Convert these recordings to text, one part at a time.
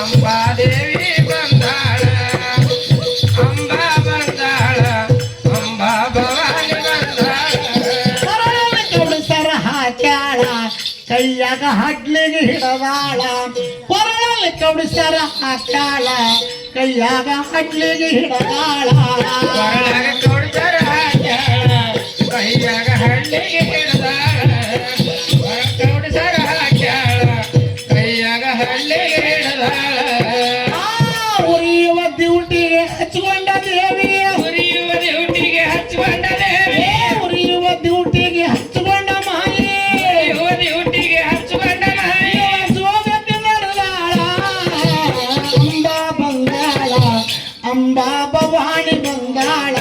ಅಂಬಾದೇವಿ ಬಂದಾಳ ಅಂಬಾ ಬಂದಾಳ ಅಂಬಾ ಭವಾನಿ ಬಂದಾಳ ಸರ ಹಾಕ್ಯಾಳ ಕೈಯಾಗ ಹಡ್ಲಿಗೆ ಹಿಡದಾಳ ಕೊರಳಲ್ಲಿ ಕೌಡಿಸರ ಹಾಕ್ಯಾಳ ಕೈಯಾಗ ಹಡ್ಲಿಗೆ ಹಿಡದಾಳ ಕೊರಳಾಗ ಕೌಡಿಸರ ಹಾಕ್ಯಾಳ ಕೈಯಾಗ ಹಡ್ಲಿಗೆ ಹಿಡದಾಳ ಕೌಡಿಸರ ಹಾಕ್ಯಾಳ ಕೈಯಾಗ ಹಡ್ಲಿಗೆ ಹಿಡದಾಳ ಉರಿಯುವ ಡ್ಯೂಟಿಗೆ ಹಚ್ಕೊಂಡ ದೇವಿ ಉರಿಯುವ ಡ್ಯೂಟಿಗೆ ಹಚ್ಕೊಂಡ ದೇವಿ ಉರಿಯುವ ಡ್ಯೂಟಿಗೆ ಹಚ್ಕೊಂಡ ಮಾಯಿ ಉರಿಯುವ ಡ್ಯೂಟಿಗೆ ಹಚ್ಕೊಂಡ ಮಾಯಿ ಜೋಗಕ್ಕೆ ನಡೆದಾಳ ಅಂಬಾ ಬಂದಾಳ ಅಂಬಾ ಭವಾನಿ ಬಂದಾಳ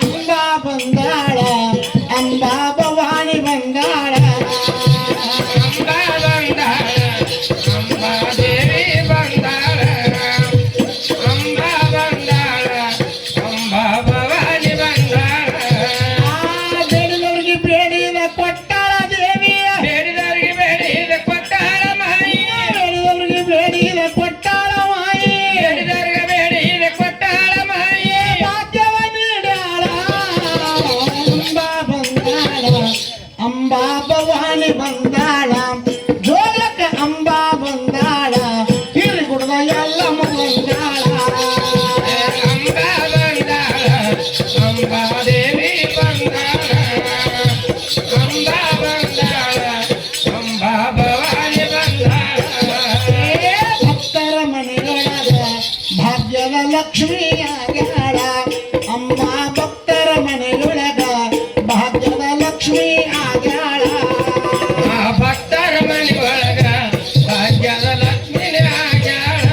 ಅಂಬಾ ಬಂದಾಳ ಅಂಬಾ ಭವಾನಿ ಬಂದಾಳ ಅಂಬಾ ಬಂದಾಳ ಅಂಬಾ ದೇವಿ ಬಂದಾಳ ಅಂಬಾ ಬಂದಾಳ ಅಂಬಾ ಭವಾನಿ ಬಂದಾಳ ಬೇಡಿದವರಿಗೆ ಬೇಡಿದ ಕೊಟ್ಟಾಳ ದೇವಿ ಬೇಡಿದವರಿಗೆ ಬೇಡಿದ ಕೊಟ್ಟಾಳ ಮಾಯಿ ಬೇಡಿದವರಿಗೆ ಬೇಡಿದ ಕೊಟ್ಟಾಳ ಮಾಯಿ ಬೇಡಿದವರಿಗೆ ಬೇಡಿದ ಕೊಟ್ಟಾಳ ಮಾಯಿ ಭಾಗ್ಯವ ನೀಡ್ಯಾಳ ಅಂಬಾ ಬಂದಾಳ ಅಂಬಾ ಭವಾನಿ ಬಂದಾಳ ಜೋಗಕ್ಕೆ ಅಂಬಾ ಬಂದಾಳ ಹಿರಿಗುಡದ ಎಲ್ಲಮ್ಮ ಬಂದಾಳ ಅಂಬಾ ಬಂದಾಳ ಅಂಬಾ ದೇವಿ ಬಂದಾಳ ಅಂಬಾ ಬಂದಾಳ ಅಂಬಾ ಭವಾನಿ ಬಂದಾಳ ಭಕ್ತರ ಮನೆಯೊಳಗ ಭಾಗ್ಯದ ಲಕ್ಷ್ಮಿ ಆಗ್ಯಾಳ ಅಮ್ಮ ಭಕ್ತರ ಮನೆಯೊಳಗ ಭಾಗ್ಯದ ಲಕ್ಷ್ಮಿ ಆಗ್ಯಾಳ ಭಕ್ತರ ಮನೆ ಒಳಗ ಭಾಗ್ಯದ ಲಕ್ಷ್ಮಿ ಆಗ್ಯಾಳ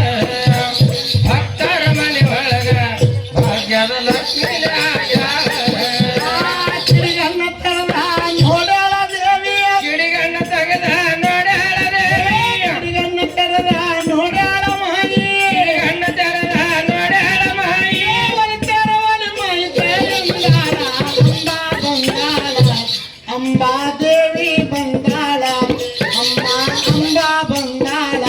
ಭಕ್ತರ ಮನೆ ಒಳಗ ಭಾಗ್ಯದ ಲಕ್ಷ್ಮಿ ಆಗ್ಯಾಳ ಕಿಡಿಗನ್ನ ತರದ ನೋಡ್ಯಾಳ ದೇವಿಯ ಕಿಡಿಗಣ್ಣ ತೆಗೆದ ನೋಡ್ಯಾಳ ದೇವಿ ಕಿಡಿಗನ್ನ ತರದ ನೋಡ್ಯಾಳ ಮಾಯಿ ಕಿಡಿಗಣ್ಣ ತೆರೆದ ನೋಡ್ಯಾಳ ಮಾಯಿ ತೆರವಲಿ ಮೈ ತೆರೆದಾಳ ಅಂಬಾ ಬಂದಾಳ ಅಂಬಾ ದೇವಿ ಬಂದಾಳ ಅಂಬಾ ಅಂಬಾ ಬಂದಾಳ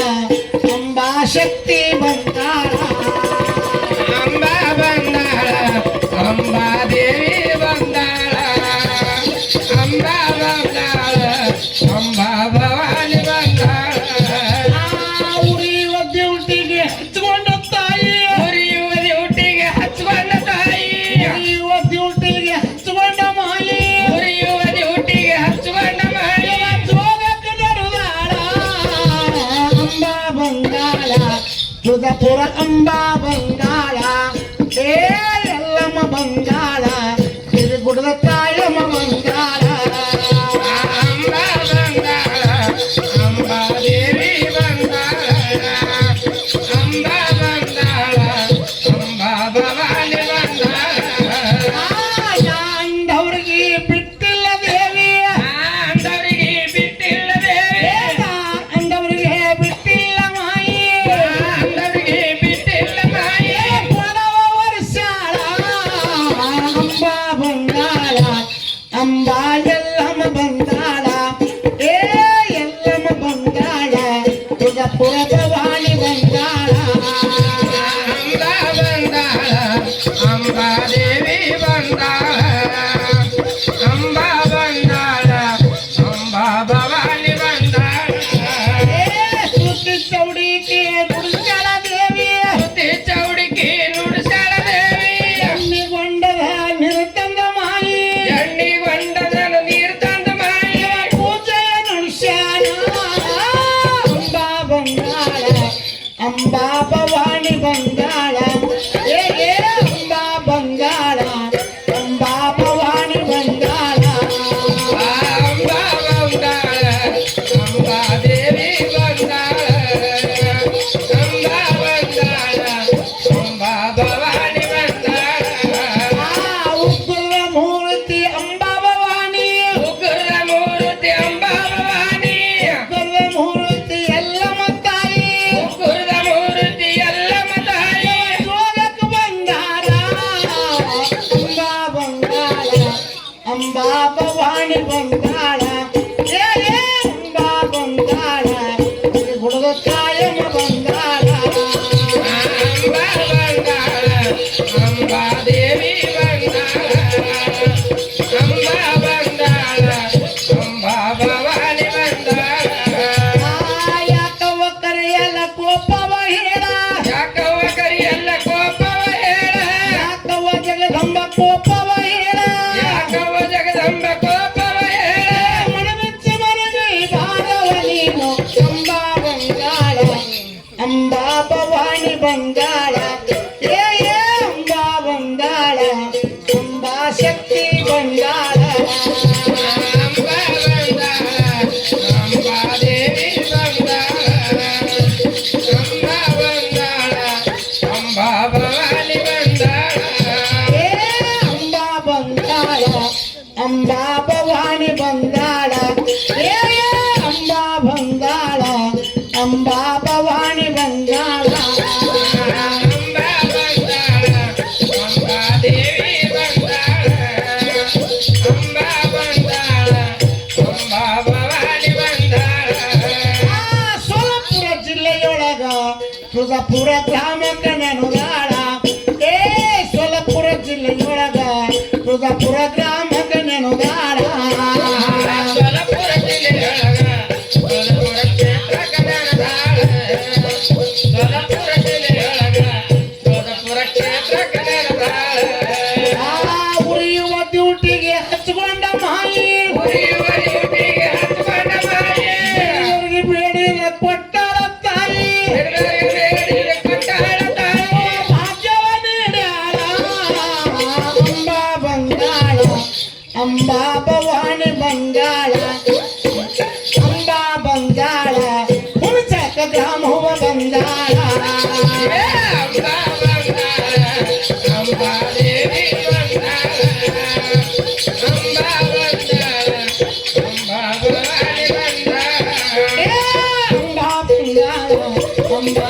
ಅಂಬಾ ಶಕ್ತಿ ಬಂದಾಳ ಅಂಬಾ ಬಂದಾಳ ಅಂಬಾ ದೇವಿ ಬಂದಾಳ ಅಂಬಾ ಬಂದಾಳ ಅಂಬಾ ಭವಾನಿ ಬಂದಾಳ ಉರಿಯುವ ಡ್ಯೂಟಿಗೆ ಹಚ್ಕೊಂಡ ತಾಯಿ ಉರಿಯುವ ಡ್ಯೂಟಿಗೆ ಹಚ್ಕೊಂಡ ತಾಯಿ ಉರಿಯುವ ಡ್ಯೂಟಿಗೆ ಹಚ್ಕೊಂಡ ಮಾಯಿ ಉರಿಯುವ ಡ್ಯೂಟಿಗೆ ಹಚ್ಕೊಂಡ ಮಾಯಿ ಜೋಗಕ್ಕೆ ನಡೆದಾಳ ಅಂಬಾ ಬಂದಾಳ ತುಳಜಾಪುರ ಅಂಬಾ ಬಂದಾಳ ಎಲ್ಲಮ್ಮ ಬಂದಾಳ ಹಿರಿಗುಡದ ತಾಯಮ್ಮ ಬಂದಾಳ ಅಂಬಾ ಬಂದಾಳ ಅಂಬಾ ದೇವಿ ಬಂದಾಳ ಅಂಬಾ ಬಂದಾಳ ಅಂಬಾ ಭವಾನಿ ಬಂದಾಳ ಅಂದವ್ರಿಗೆ ಬಿಟ್ಟಿಲ್ಲ ದೇವಿ ಅಂದವರಿಗೆ ಬಿಟ್ಟಿಲ್ಲ ದೇವಿ ಅಂದವ್ರಿಗೆ ಬಿಟ್ಟಿಲ್ಲ ಮಾಯಿ ಅಂದವರಿಗೆ ಬಿಟ್ಟಿಲ್ಲ ಮಾಯಿ ಕೊಡವ ವರ್ಷಾಳ ಅಂಬಾ ಬಂದಾಳ ಅಂಬಾ ಎಲ್ಲಮ್ಮ ಬಂದಾಳ ಎಲ್ಲಮ್ಮ ಬಂದಾಳ ತುಳಜಾಪುರ ಭವಾನಿ ಬಂದಾಳ ಅಂಬಾ ಬಂದಾಳ ಅಂಬಾ ದೇವಿ ಬಂದಾಳ ಅಂಬಾ ಬಂದಾಳ ಅಂಬಾ ಭವಾನಿ ಬಂದಾಳ ಸುತ್ತಿ ಚೌಡಿಕೆ ಗುಡಿಸ್ಯಾಳ ದೇವಿ ಸುತ್ತಿ ಚೌಡಿಕೆ ನುಡಿಸ್ಯಾಳ ದೇವಿ ಎಣ್ಣಿಗೊಂಡದ ನಿರುತಂದ ಮಾಯಿ ಎಣ್ಣಿಗೊಂಡದನ ನೀರ್ ತಂದ ಮಾಯಿ ಪೂಜೆಯ ನಡೆಸ್ಯಾನ ಅಂಬಾ ಬಂದಾಳ ಅಂಬಾ ಭವಾನಿ ಬಂದಾಳ ಅಂಬಾ ಬಂದಾಳ ಅಂಬಾ ಭವಾನಿ ಬಂದಾಳ ಅಂಬಾ ಬಂದಾಳ ಅಂಬಾ ದೇವಿ ಬಂದಾಳ ಅಂಬಾ ಬಂದಾಳ ಅಂಬಾ ಭವಾನಿ ಬಂದಾಳ ಉಗ್ರ ಮೂರ್ತಿ ಅಂಬಾ ಭವಾನಿ ಉಗ್ರ ಮೂರ್ತಿ ಅಂಬಾ ಭವಾನಿ ಉಗ್ರ ಮೂರ್ತಿ ಎಲ್ಲಮ್ಮ ತಾಯಿ ಉಗ್ರ ಮೂರ್ತಿ ಎಲ್ಲಮ್ಮ ತಾಯಿ ಬಂಗಾಳ ಏ ಅಂಬಾ ಬಂಗಾಳ ಅಂಬಾ ಶಕ್ತಿ ಬಂಗಾಳ ಅಂಬಾ ಬಂದಾಳ ಅಂಬಾ ದೇವಿ ಬಂದಾಳ ಅಂಬಾ ಬಂದಾಳ ಅಂಬಾ ಭವಾನಿ ಬಂದಾಳ ಏ ಅಂಬಾ ಬಂಗಾಳ ಅಂಬಾ ಭವಾನಿ ಬಂಗಾಳ ಏ ಅಂಬಾ ಬಂಗಾಳ ಅಂಬಾ ಭವಾನಿ ಬಂಗಾಳ ಅಂಬಾ ಬಂದಾಳ ಅಂಬಾ ದೇವಿ ಬಂದಾಳ ಅಂಬಾ ಬಂದಾಳ ಅಂಬಾ ಭವಾನಿ ಬಂದಾಳ ಸೋಲಾಪುರ ಜಿಲ್ಲೆಯೊಳಗ ಸುರಪುರ ಗ್ರಾಮಕ್ಕೆ ನೆನುಗಾಳ ಏ ಸೋಲಾಪುರ ಜಿಲ್ಲೆಯೊಳಗ ಸುರಪುರ ಗ್ರಾಮಕ್ಕೆ ನೆನುಗಾಳ ಸೊಲಪುರ ಜಿಲ್ಲೆಯೊಳಗ ಸೊಲಪುರ ಕ್ಷೇತ್ರಕ್ಕ ನೆನದಾಳ ಸೊಲಪುರ ಜಿಲ್ಲೆಯೊಳಗ ಸೊಲಪುರ ಕ್ಷೇತ್ರಕ್ಕ ನೆನದಾಳ ಉರಿಯುವ ಡ್ಯೂಟಿಗೆ ಹಚ್ಕೊಂಡ ಮಾಯಿ ಉರಿಯುವ ಡ್ಯೂಟಿಗೆ ಹತ್ಕೊಂಡ ಮಾಯೆ ದೇವರಿಗೆ ಬೇಡಿದ ಕೊಟ್ಟಾಳ ತಾಯಿ ಹಿರಿಯರಿಗೆ ಬೇಡಿದ ಕೊಟ್ಟಾಳ ತಾಯಿ ಭಾಗ್ಯವ ನೀಡ್ಯಾಳ ಅಂಬಾ ಬಂಗಾಳ ಅಂಬಾ ಭವಾನಿ ಬಂಗಾಳ ಅಂಬಾ ಬಂಗಾಳ ಹುಣಸಕ ಗ್ರಾಮವ ಬಂಗಾಳ ಏ ಅಂಬಾ ಬಂದಾಳ ಅಂಬಾ ದೇವಿ ಬಂದಾಳ ಅಂಬಾ ಬಂದಾಳ ಅಂಬಾ ಭವಾನಿ ಬಂದಾಳ ಏ ಅಂಬಾ ಬಂಗಾಳ ಅಂಬಾ